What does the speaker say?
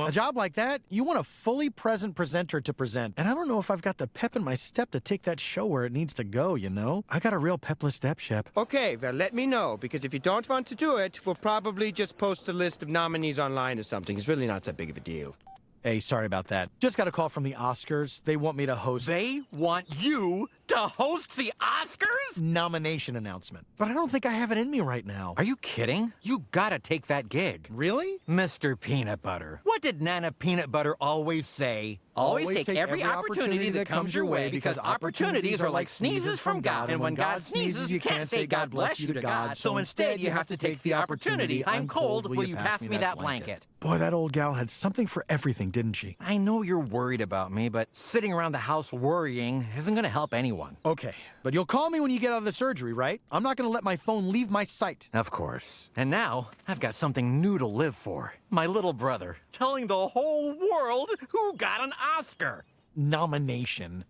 A job like that, you want a fully present presenter to present. And I don't know if I've got the pep in my step to take that show where it needs to go, you know? I got a real pepless step, Shep. Okay, well, let me know, because if you don't want to do it, we'll probably just post a list of nominees online or something. It's really not that big of a deal. Hey, sorry about that. Just got a call from the Oscars. They want me to host... They want you to host the Oscars? Nomination announcement. But I don't think I have it in me right now. Are you kidding? You gotta take that gig. Really? Mr. Peanut Butter. What did Nana Peanut Butter always say? Always take every opportunity that comes your way, because opportunities are like sneezes from God. And when God sneezes, you can't say God bless you to God. So instead, you have to take the opportunity. I'm cold. Will you pass me that blanket? Boy, that old gal had something for everything, didn't she? I know you're worried about me, but sitting around the house worrying isn't gonna help anyone. Okay, but you'll call me when you get out of the surgery, right? I'm not gonna let my phone leave my sight. Of course. And now, I've got something new to live for. My little brother, telling the whole world who got an Oscar. Nomination.